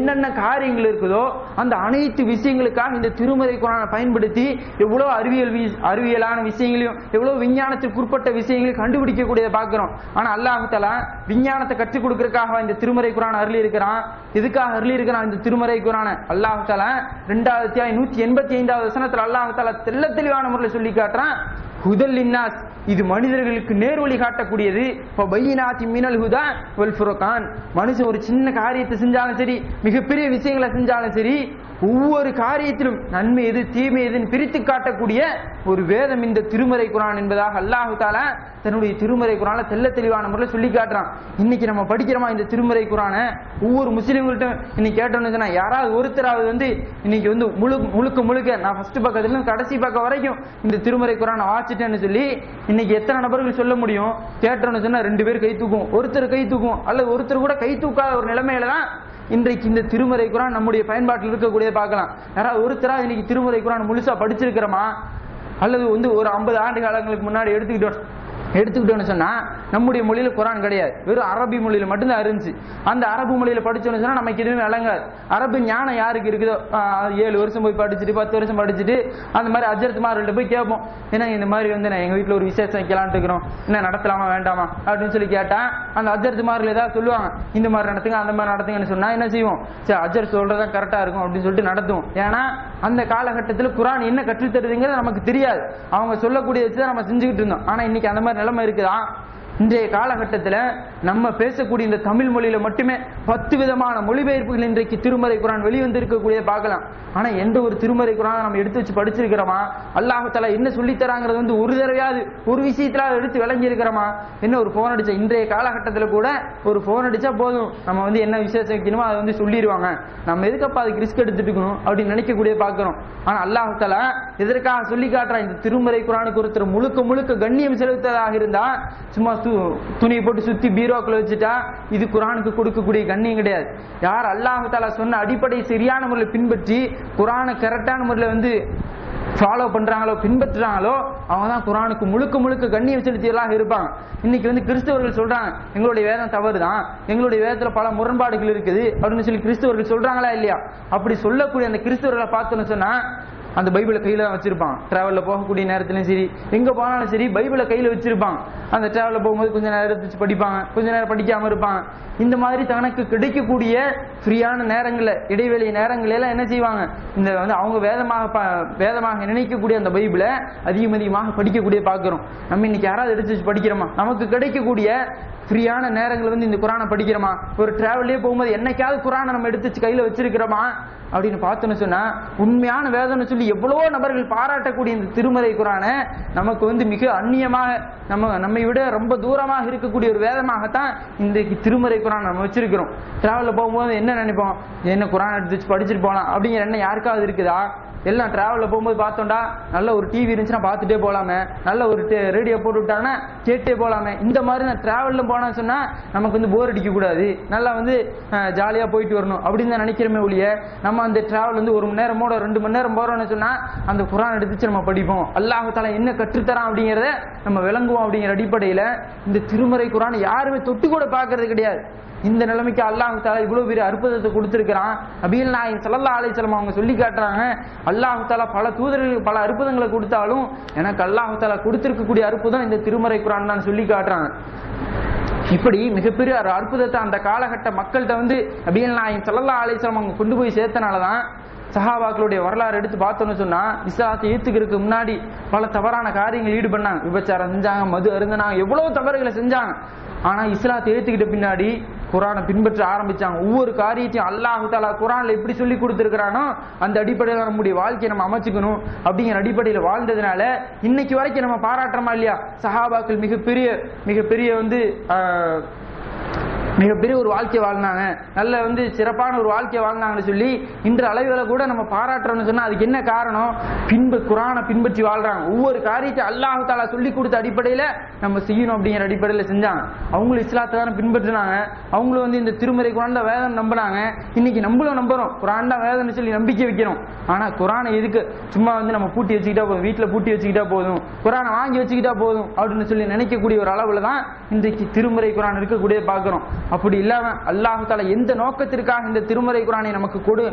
என்னென்ன காரியங்கள் இருக்குதோ அந்த அனைத்து விஷயங்களுக்காக இந்த திருமறை குர்ஆனை பயன்படுத்தி எவ்வளவு அறிவியலான விஷயங்களையும் எவ்வளவு விஞ்ஞானத்திற்கு உட்பட்ட விஷயங்களையும் கண்டுபிடிக்கக்கூடியதை பார்க்கிறோம். ஆனா அல்லாஹ் தஆலா விஞ்ஞானத்தை கற்றுக் கொடுக்கறதுக்காக இந்த திருமறை குர்ஆனை அருளி இருக்கிறான். எதுக்காக அருளி இருக்கிறான் இந்த திருமறை குர்ஆனை? அல்லாஹ் தஆலா 2வது அத்தியாயம் 185வது வசனத்துல அல்லாஹ் தஆலா தெளிவான முறையில் சொல்லி காட்டுறான், ஹுதல் லின்னாஸ், இது மனிதர்களுக்கு நேர்வழி காட்டக்கூடியது. பையினாத்தி மினல் ஹுதா வல் ஃபுர்கான், மனுஷன் ஒரு சின்ன காரியத்தை செஞ்சாலும் சரி, மிகப்பெரிய விஷயங்களை செஞ்சாலும் சரி, ஒவ்வொரு காரியத்திலும் நன்மை எது தீமை எதுன்னு பிரித்து காட்டக்கூடிய ஒரு வேதம் இந்த திருமறை குர்ஆன் என்பதாக அல்லாஹ் தஆலா தன்னுடைய திருமறை குர்ஆன்ல தெளிவான முறையில் சொல்லி காட்டுறான். இன்னைக்கு நம்ம படிக்கிறோமா இந்த திருமறை குர்ஆனை? ஒவ்வொரு முஸ்லீம்கள்ட்ட இன்னைக்கு கேட்டோம்னு சொன்னா யாராவது ஒருத்தராவது இன்னைக்கு முழுக்க நான் ஃபர்ஸ்ட் பக்கத்துல கடைசி பக்கம் வரைக்கும் இந்த திருமறை குர்ஆனை வாசிட்டேன்னு சொல்லி இன்னைக்கு எத்தனை நபர்கள் சொல்ல முடியும்? கேட்டோம்னு சொன்னா 2 பேர் கை தூக்கும், ஒருத்தர் கை தூக்கும், அல்லது ஒருத்தர் கூட கை தூக்காத ஒரு நிலைமையில தான் இன்றைக்கு இந்த திருமறை குர்ஆன் நம்முடைய பயன்பாட்டில் இருக்கக்கூடியதை பார்க்கலாம். யாராவது ஒருத்தராக இன்னைக்கு திருமறை குர்ஆன் முழுசா படிச்சிருக்கிறோமா? அல்லது ஒரு 50 ஆண்டு காலங்களுக்கு முன்னாடி எடுத்துக்கிட்டோன்னு சொன்னா நம்முடைய மொழியில குர்ஆன் கிடையாது, வெறும் அரபி மொழியில மட்டும்தான் இருந்துச்சு. அந்த அரபு மொழியில படிச்சோன்னு சொன்னா நமக்கு எதுவுமே விளங்காது. அரபு ஞானம் யாருக்கு இருக்குதோ 7 வருஷம் போய் படிச்சுட்டு 10 வருஷம் படிச்சுட்டு அந்த மாதிரி அஜர்த்துமார்கிட்ட போய் கேட்போம், ஏன்னா இந்த மாதிரி நான் எங்க வீட்டுல ஒரு விசேஷம் வைக்கலான்ட்டு இருக்கிறோம், என்ன நடத்தலாமா வேண்டாமா அப்படின்னு சொல்லி கேட்டா அந்த அஜர்த்துமார்கள் ஏதாவது சொல்லுவாங்க, இந்த மாதிரி நடத்துங்க அந்த மாதிரி நடத்துங்கன்னு சொன்னா என்ன செய்வோம்? சரி அஜர் சொல்றதான் கரெக்டா இருக்கும் அப்படின்னு சொல்லிட்டு நடத்துவோம். ஏன்னா அந்த காலகட்டத்தில் குர்ஆன் என்ன கற்றுத்தருதுங்கிறது நமக்கு தெரியாது, அவங்க சொல்லக்கூடிய வச்சுதான் நம்ம செஞ்சுக்கிட்டு இருந்தோம். ஆனா இன்னைக்கு அந்த மாதிரி நிலைமை இருக்குதா? இன்றைய காலகட்டத்தில் நம்ம பேசக்கூடிய இந்த தமிழ் மொழியில மட்டுமே 10 விதமான மொழிபெயர்ப்புகள் இன்றைக்கு திருமறை குர்ஆன் வெளிவந்திருக்கக்கூடிய பார்க்கலாம். ஆனா எந்த ஒரு திருமறை குர்ஆனை நம்ம எடுத்து வச்சு படிச்சிருக்கிறோமா? அல்லாஹ் தஆலா என்ன சொல்லி தராங்கிறது ஒரு தடவையாவது ஒரு விஷயத்துல எடுத்து விளங்கி இருக்கிறோமா? என்ன ஒரு போன் அடிச்சா இன்றைய காலகட்டத்தில் கூட ஒரு போன் அடிச்சா போதும், நம்ம என்ன விசேஷம் வைக்கணுமோ அதை சொல்லிடுவாங்க, நம்ம எதுக்கப்பா அதுக்கு ரிஸ்க் எடுத்துட்டு இருக்கணும் அப்படின்னு நினைக்கக்கூடிய பார்க்கிறோம். ஆனா அல்லாஹ் தஆலா எதற்காக சொல்லி காட்டுறான்? இந்த திருமறை குர்ஆனுக்கு ஒருத்தர் முழுக்க கண்ணியம் செலுத்ததாக இருந்தா சும்மா துணியை போட்டு சுத்தி பீரோக்களை வச்சுட்டா இது குர்ஆனுக்கு கொடுக்கக்கூடிய கண்ணியம் கிடையாது. யார் அல்லாஹ் தஆலா சொன்ன அடிப்படை சரியான முறையில் பின்பற்றி குர்ஆனை கரெக்டான முறையில் ஃபாலோ பண்றாங்களோ பின்பற்றுறாங்களோ அவங்க தான் குர்ஆனுக்கு முழுக்க கண்ணியம் செலுத்தியவர்களாக இருப்பாங்க. இன்னைக்கு கிறிஸ்தவர்கள் சொல்றாங்க எங்களுடைய வேதம் தவறுதான், எங்களுடைய வேதத்துல பல முரண்பாடுகள் இருக்குது அப்படின்னு சொல்லி கிறிஸ்தவர்கள் சொல்றாங்களா இல்லையா? அப்படி சொல்லக்கூடிய அந்த கிறிஸ்தவர்களை பார்த்தோன்னு சொன்னா அந்த பைபிளை கையில தான் வச்சிருப்பாங்க. டிராவல்ல போகக்கூடிய நேரத்திலும் சரி எங்க போனாலும் சரி பைபிளை கையில வச்சிருப்பாங்க. அந்த டிராவல்ல போகும்போது கொஞ்ச நேரம் எடுத்து படிப்பாங்க, கொஞ்ச நேரம் படிக்காம இருப்பாங்க. இந்த மாதிரி தனக்கு கிடைக்கக்கூடிய ஃப்ரீயான நேரங்கள்ல இடைவெளி நேரங்கள எல்லாம் என்ன செய்வாங்க? இந்த அவங்க வேதமாக நினைக்கக்கூடிய அந்த பைபிளை அதிகமாக படிக்கக்கூடிய பார்க்கிறோம். நம்ம இன்னைக்கு யாராவது எடுத்து வச்சு படிக்கிறோமா? நமக்கு கிடைக்கக்கூடிய ஃப்ரீயான நேரங்கள் இந்த குர்ஆனை படிக்கிறோமா? ஒரு டிராவல்லே போகும்போது என்னைக்காவது குர்ஆனை நம்ம எடுத்து கையில வச்சிருக்கிறோமா அப்படின்னு பார்த்தோன்னு சொன்னா உண்மையான வேதம்னு சொல்லி எவ்வளவோ நபர்கள் பாராட்டக்கூடிய இந்த திருமறை குர்ஆனை நமக்கு மிக அந்நியமாக நம்மை விட ரொம்ப தூரமாக இருக்கக்கூடிய ஒரு வேதமாகத்தான் இன்றைக்கு திருமறை குர்ஆன் நம்ம வச்சிருக்கிறோம். டிராவல்ல போகும்போது என்ன நினைப்போம்? என்ன குர்ஆன் எடுத்து வச்சு படிச்சுட்டு போலாம் அப்படிங்கிற எண்ணம் யாருக்காவது இருக்குதா? எல்லாம் டிராவல்ல போகும்போது பார்த்தோம்டா நல்ல ஒரு டிவி இருந்துச்சுன்னா பார்த்துட்டே போலாமே, நல்ல ஒரு ரேடியோ போட்டு விட்டாங்கன்னா கேட்டே போலாமே. இந்த மாதிரி நான் டிராவல்ல போனா சொன்னா நமக்கு போர் அடிக்க கூடாது, நல்லா ஜாலியா போயிட்டு வரணும் அப்படின்னு தான் நினைக்கிறோமே ஒழிய நம்ம அந்த டிராவல் 1 மணி நேரமோட 2 மணி நேரம் போறோம்னு சொன்னா அந்த குர்ஆன் எடுத்துச்சு நம்ம படிப்போம், அல்லாஹ் தஆலா என்ன கற்றுத்தரான் அப்படிங்கிறத நம்ம விளங்குவோம். அப்படிங்கிற அடிப்படையில இந்த திருமறை குர்ஆன் யாருமே தொட்டு கூட பார்க்கறது கிடையாது. இந்த நிலைமைக்கு அல்லாஹ் தஆலா இவ்வளவு பெரிய அற்புதத்தை கொடுத்திருக்கிறான். நபிகள் நாயகம் ஸல்லல்லாஹு அலைஹி வஸல்லம் அவங்க சொல்லி காட்டுறாங்க, அல்லாஹ் தஆலா பல தூதர்களுக்கு பல அற்புதங்களை கொடுத்தாலும் எனக்கு அல்லாஹ் தஆலா கொடுத்திருக்கக்கூடிய அற்புதம் இந்த திருமறை குர்ஆன் தான் சொல்லி காட்டுறாங்க. இப்படி மிகப்பெரிய ஒரு அற்புதத்தை அந்த காலகட்ட மக்கள்கிட்ட நபிகள் நாயகம் ஸல்லல்லாஹு அலைஹி வஸல்லம் அவங்க கொண்டு போய் சேர்த்தனாலதான் சஹாபாக்களுடைய வரலாறு எடுத்து பார்த்தோன்னு சொன்னா இஸ்லாத்தை ஏத்துக்கிறதுக்கு முன்னாடி பல தவறான காரியங்கள் ஈடுபட்டாங்க, விபச்சாரம் செஞ்சாங்க, மது அருந்தினாங்க, எவ்வளவு தவறுகளை செஞ்சாங்க. ஆனா இஸ்லாத்தை ஏத்துக்கிட்ட பின்னாடி குர்ஆனை பின்பற்ற ஆரம்பிச்சாங்க. ஒவ்வொரு காரியத்தையும் அல்லாஹ் தஆலா குர்ஆன்ல எப்படி சொல்லி கொடுத்திருக்கிறானோ அந்த அடிப்படையில் நம்முடைய வாழ்க்கையை நம்ம அமைச்சுக்கணும் அப்படிங்கிற அடிப்படையில் வாழ்ந்ததுனால இன்னைக்கு வரைக்கும் நம்ம பாராட்டுறோமா இல்லையா? சஹாபாக்கள் மிகப்பெரிய மிகப்பெரிய ஒரு வாழ்க்கை வாழ்ந்தாங்க, நல்ல சிறப்பான ஒரு வாழ்க்கை வாழ்ந்தாங்கன்னு சொல்லி இன்று அளவுல கூட நம்ம பாராட்டுறோம்னு சொன்னா அதுக்கு என்ன காரணம்? குர்ஆனை பின்பற்றி வாழ்றாங்க. ஒவ்வொரு காரியத்தை அல்லாஹ் தஆலா சொல்லி கொடுத்த அடிப்படையில நம்ம செய்யணும் அப்படிங்கிற அடிப்படையில செஞ்சாங்க. அவங்களும் இஸ்லாத்தை தானே பின்பற்றினாங்க, அவங்களும் இந்த திருமறை குர்ஆன் தான் வேதம் நம்பினாங்க. இன்னைக்கு நம்மளும் நம்புறோம், குர்ஆன் தான் வேதம்னு சொல்லி நம்பிக்கை வைக்கிறோம். ஆனா குர்ஆனை எதுக்கு சும்மா நம்ம பூட்டி வச்சுக்கிட்டா போதும், வீட்டுல பூட்டி வச்சுக்கிட்டா போதும், குர்ஆனை வாங்கி வச்சுக்கிட்டா போதும் அப்படின்னு சொல்லி நினைக்கக்கூடிய ஒரு அளவுல தான் இன்றைக்கு திருமறை குர்ஆன் இருக்கக்கூடிய பார்க்கிறோம். அப்படி இல்லாம அல்லாஹ் தஆலா எந்த நோக்கத்திற்காக இந்த திருமறை குர்ஆனை நமக்கு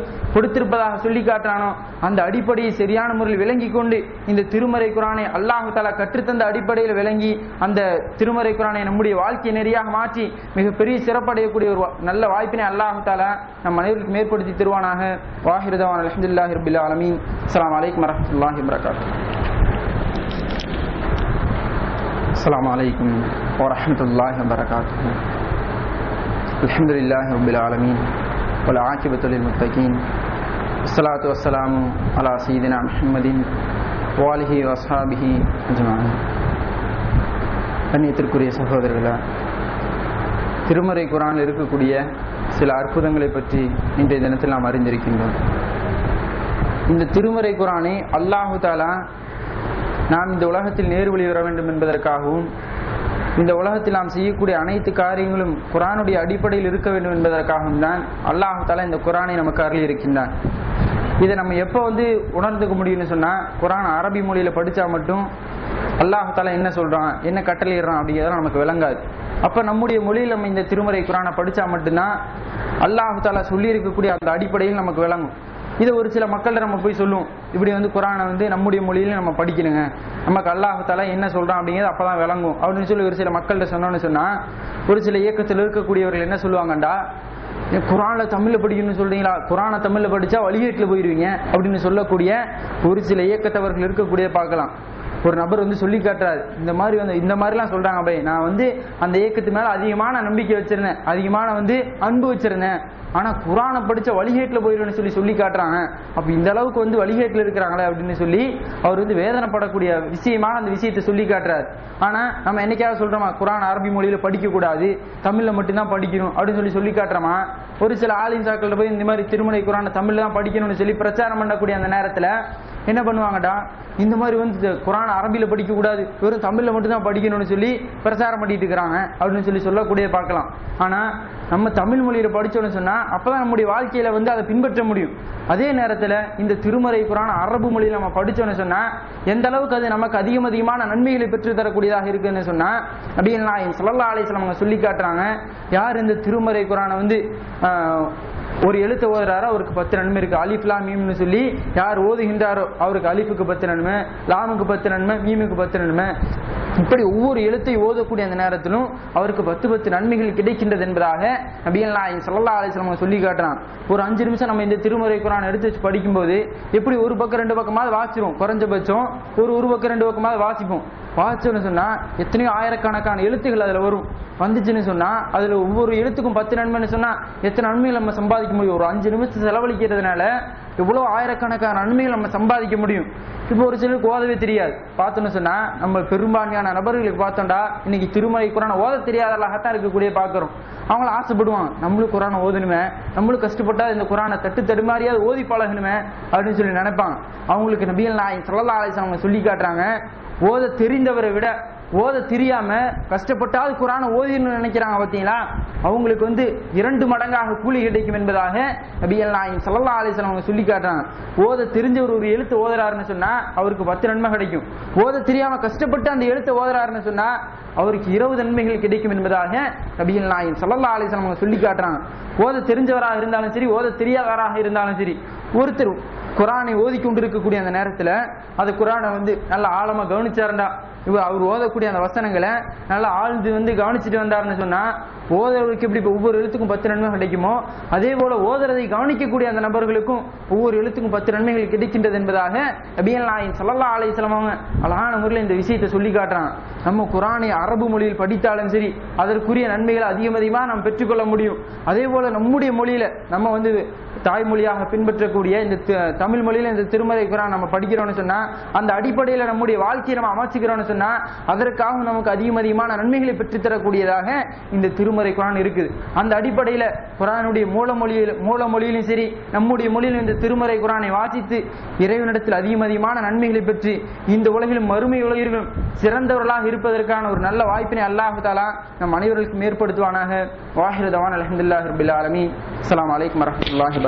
கொடுத்திருப்பதாக சொல்லி காட்டுறானோ அந்த அடிப்படையை சரியான முறையில் விளங்கி கொண்டு இந்த திருமறை குர்ஆனை அல்லாஹ் தஆலா கற்றுத்தந்த அடிப்படையில் விளங்கி அந்த திருமறை குர்ஆனை நம்முடைய வாழ்க்கை நெறியாக மாற்றி மிகப்பெரிய சிறப்படையக்கூடிய ஒரு நல்ல வாய்ப்பினை அல்லாஹ் தஆலா நம் அனைவருக்கும் ஏற்படுத்தி தருவானாக. வாஹிரு தவானா அல்ஹம்துலில்லாஹி ரப்பில் ஆலமீன். அஸ்ஸலாமு அலைக்கும் வரஹ்மத்துல்லாஹி வபரகாத்துஹு. அஸ்ஸலாமு அலைக்கும் வரஹ்மத்துல்லாஹி வபரகாத்துஹு. அல்ஹம்துலில்லாஹி ரப்பில் ஆலமீன் வல் ஆகிபத்து லில் முத்தகீன். வஸ்ஸலாத்து வஸ்ஸலாமு அலா சய்யிதினா முஹம்மதின் வ ஆலிஹி வ அஸ்ஹாபிஹி அஜ்மஈன். கண்ணியத்திற்குரிய சகோதரர்களே, திருமறை குர்ஆனில் இருக்கக்கூடிய சில அற்புதங்களை பற்றி இன்றைய தினத்தில் நாம் அறிந்திருக்கின்றோம். இந்த திருமறை குர்ஆனை அல்லாஹ் தஆலா நாம் இந்த உலகத்தில் நேர்வழி வர வேண்டும் என்பதற்காகவும் இந்த உலகத்தில் நாம் செய்யக்கூடிய அனைத்து காரியங்களும் குர்ஆனுடைய அடிப்படையில் இருக்க வேண்டும் என்பதற்காகவும் தான் அல்லாஹ் தஆலா இந்த குர்ஆனை நமக்கு அருளி இருக்கின்றான். இதை நம்ம எப்போ உணர்ந்துக்க முடியும்னு சொன்னா, குர்ஆன் அரபி மொழியில படிச்சா மட்டும் அல்லாஹ் தஆலா என்ன சொல்றான், என்ன கட்டளையிடுறான் அப்படிங்கிறத நமக்கு விளங்காது. அப்ப நம்முடைய மொழியில் நம்ம இந்த திருமறை குர்ஆனை படிச்சா மட்டும்தான் அல்லாஹ் தஆலா சொல்லி இருக்கக்கூடிய அந்த அடிப்படையில் நமக்கு விளங்கும். இதை ஒரு சில மக்கள்கிட்ட நம்ம போய் சொல்லுவோம், இப்படி குர்ஆனை நம்முடைய மொழியில நம்ம படிக்கணுங்க, நமக்கு அல்லாஹ் தஆலா என்ன சொல்றான் அப்படிங்கிறது அப்பதான் விளங்கும் அப்படின்னு சொல்லி ஒரு சில மக்கள்கிட்ட சொன்னோன்னு சொன்னா, ஒரு சில இயக்கத்தில் இருக்கக்கூடியவர்கள் என்ன சொல்லுவாங்கண்டா, குர்ஆன்ல தமிழ்ல படிக்கணும்னு சொல்றீங்களா, குர்ஆனை தமிழ்ல படிச்சா வழிகேட்டுல போயிருவீங்க அப்படின்னு சொல்லக்கூடிய ஒரு சில இயக்கத்தவர்கள் இருக்கக்கூடிய பார்க்கலாம். ஒரு நபர் சொல்லி காட்டுறாரு, இந்த மாதிரிலாம் சொல்றாங்க பை, நான் அந்த இயக்கத்து மேல அதிகமான நம்பிக்கை வச்சிருந்தேன், அதிகமான அன்பு வச்சிருந்தேன், ஆனா குர்ஆனை படிச்ச வழிகேட்டுல போயிருன்னு சொல்லி காட்டுறாங்க. அப்ப இந்த அளவுக்கு வழிகேட்டுல இருக்கிறாங்களே அப்படின்னு சொல்லி அவர் வேதனைப்படக்கூடிய விஷயமான அந்த விஷயத்தை சொல்லி காட்டுறாரு. ஆனா நம்ம என்னைக்காவது சொல்றோமா குர்ஆன் அரபி மொழியில படிக்க கூடாது, தமிழ்ல மட்டும்தான் படிக்கணும் அப்படின்னு சொல்லி காட்டுறோமா? ஒரு சில ஆலிம் சாக்கள்கிட்ட போய் இந்த மாதிரி திருமறை குர்ஆனை தமிழ்ல தான் படிக்கணும்னு சொல்லி பிரச்சாரம் பண்ணக்கூடிய அந்த நேரத்துல என்ன பண்ணுவாங்கடா, இந்த மாதிரி குர்ஆன் அரபியில படிக்க கூடாது, வெறும் தமிழ்ல மட்டும் தான் படிக்கணும்னு சொல்லி பிரச்சாரம் பண்ணிட்டு இருக்கிறாங்க அப்படின்னு சொல்லக்கூடிய பார்க்கலாம். ஆனா நம்ம தமிழ் மொழியில படிச்சோம்னு சொன்னா அப்பதான் நம்முடைய வாழ்க்கையில அதை பின்பற்ற முடியும். அதே நேரத்துல இந்த திருமறை குர்ஆன் அரபு மொழியில நம்ம படிச்சோம்னு சொன்னா எந்த அளவுக்கு அது நமக்கு அதிகமான நன்மைகளை பெற்று தரக்கூடியதாக இருக்குன்னு சொன்னா, நபிகள் நாயகம் ஸல்லல்லாஹு அலைஹி வஸல்லம் அவங்க சொல்லி காட்டுறாங்க, யார் இந்த திருமறை குர்ஆனை ஒரு எழுத்து ஓதுறாரோ அவருக்கு 10 நன்மை இருக்கு. அலிஃப் லாம் மீம்னு சொல்லி யார் ஓதுகின்றாரோ அவருக்கு அலிஃபுக்கு 10 நன்மை, லாமுக்கு 10 நன்மை, மீமுக்கு 10 நன்மை. இப்படி ஒவ்வொரு எழுத்தை ஓதக்கூடிய அந்த நேரத்திலும் அவருக்கு 10 நன்மைகள் கிடைக்கின்றது என்பதாக நபிகள் நாயகம் ஸல்லல்லாஹு அலைஹி வஸல்லம் சொல்லி காட்டுறான். ஒரு 5 நிமிஷம் நம்ம இந்த திருமறை குர்ஆன் எடுத்து வச்சு படிக்கும்போது எப்படி ஒரு பக்கம் 2 பக்கமாவது வாசிப்போம், குறைஞ்சபட்சம் ஒரு பக்கம் 2 பக்கமாவது வாசிப்போம். வாசிச்சோன்னு சொன்னா எத்தனையோ ஆயிரக்கணக்கான எழுத்துக்கள் அதுல வந்துச்சுன்னு சொன்னா அதுல ஒவ்வொரு எழுத்துக்கும் 10 நன்மைன்னு சொன்னா எத்தனை நன்மைகள் நம்ம சம்பாதிக்க முடியும்? ஒரு 5 நிமிஷம் செலவழிக்கிறதுனால எவ்வளவு ஆயிரக்கணக்கான நன்மைகள் நம்ம சம்பாதிக்க முடியும். இப்போ ஒரு சிலருக்கு ஓதவே தெரியாது பார்த்தோன்னு சொன்னா, நம்ம பெரும்பான்மையான நபர்களுக்கு பார்த்தோம்டா இன்னைக்கு திருமறை குர்ஆனை ஓத தெரியாதவர்களாகத்தான் இருக்கக்கூடிய பார்க்கிறோம். அவங்கள ஆசைப்படுவாங்க, நம்மளும் குர்ஆனை ஓதணுமே, நம்மளும் கஷ்டப்பட்டா இந்த குர்ஆனை தடுமாறியாவது ஓதி பழகணுமே அப்படின்னு சொல்லி நினைப்பாங்க. அவங்களுக்கு நபிகள் நாயகம் ஸல்லல்லாஹு அலைஹி வஸல்லம் சொல்லி காட்டுறாங்க, ஓத தெரிந்தவரை விட ஓத தெரியாம கஷ்டப்பட்டாவது குர்ஆனை ஓதின்னு நினைக்கிறாங்க பார்த்தீங்களா, அவங்களுக்கு 2 மடங்காக கூலி கிடைக்கும் என்பதாக நபிகள் நாயகம் ஸல்லல்லாஹு அலைஹி வஸல்லம் சொல்லி காட்டுறாங்க. ஓத தெரிஞ்சவர் ஒரு எழுத்து ஓதுறாருன்னு சொன்னா அவருக்கு 10 நன்மை கிடைக்கும். ஓத தெரியாம கஷ்டப்பட்டு அந்த எழுத்தை ஓதுறாருன்னு சொன்னா அவருக்கு 20 நன்மைகள் கிடைக்கும் என்பதாக நபிகள் நாயகம் ஸல்லல்லாஹு அலைஹி வஸல்லம் சொல்லி காட்டுறாங்க. ஓத தெரிஞ்சவராக இருந்தாலும் சரி, ஓத தெரியாதவராக இருந்தாலும் சரி, ஒருத்தர் குர்ஆனை ஓதிக்கொண்டிருக்கக்கூடிய அந்த நேரத்துல அது குர்ஆனை நல்லா ஆழமா கவனிச்சாருண்டா, அவர் ஓதக்கூடிய அந்த வசனங்களை நல்லா ஆழ்ந்து கவனிச்சுட்டு வந்தாருன்னு சொன்னா ஓதுறவருக்கு எப்படி ஒவ்வொரு எழுத்துக்கும் 10 நன்மை கிடைக்குமோ அதே போல ஓதுறதை கவனிக்கக்கூடிய அந்த நபர்களுக்கும் ஒவ்வொரு எழுத்துக்கும் 10 நன்மைகள் கிடைக்கின்றது என்பதாக நபிகள் நாயகம் ஸல்லல்லாஹு அலைஹி வஸல்லம் அவங்க அழகான முறையில் இந்த விஷயத்தை சொல்லி காட்டுறாங்க. நம்ம குர்ஆனை அரபு மொழியில் படித்தாலும் சரி அதற்குரிய நன்மைகளை அதிகமாக நாம் பெற்றுக்கொள்ள முடியும். அதே போல நம்முடைய மொழியில நம்ம தாய்மொழியாக பின்பற்றக்கூடிய இந்த தமிழ் மொழியில இந்த திருமறை குர்ஆன் நம்ம படிக்கிறோம்னு சொன்னா அந்த அடிப்படையில நம்முடைய வாழ்க்கையை நம்ம அமைச்சுக்கிறோம்னு சொன்னா அதற்காக நமக்கு அதிகமான நன்மைகளை பெற்றுத்தரக்கூடியதாக இந்த திருமறை குர்ஆன் இருக்குது. அந்த அடிப்படையில குர்ஆனுடைய மூல மொழியிலும் சரி நம்முடைய மொழியிலும் இந்த திருமறை குர்ஆனை வாசித்து இறைவனிடத்தில் அதிகமான நன்மைகளை பெற்று இந்த உலகிலும் மறுமை உலகிலும் சிறந்தவர்களாக இருப்பதற்கான ஒரு நல்ல வாய்ப்பினை அல்லாஹ் தஆலா நம் அனைவருக்கும் ஏற்படுத்துவானாக. வாஹிரு தவானா அல்ஹம்துலில்லாஹி ரப்பில் ஆலமீன். அஸ்ஸலாமு அலைக்கும் வரஹ்மத்துல்லாஹி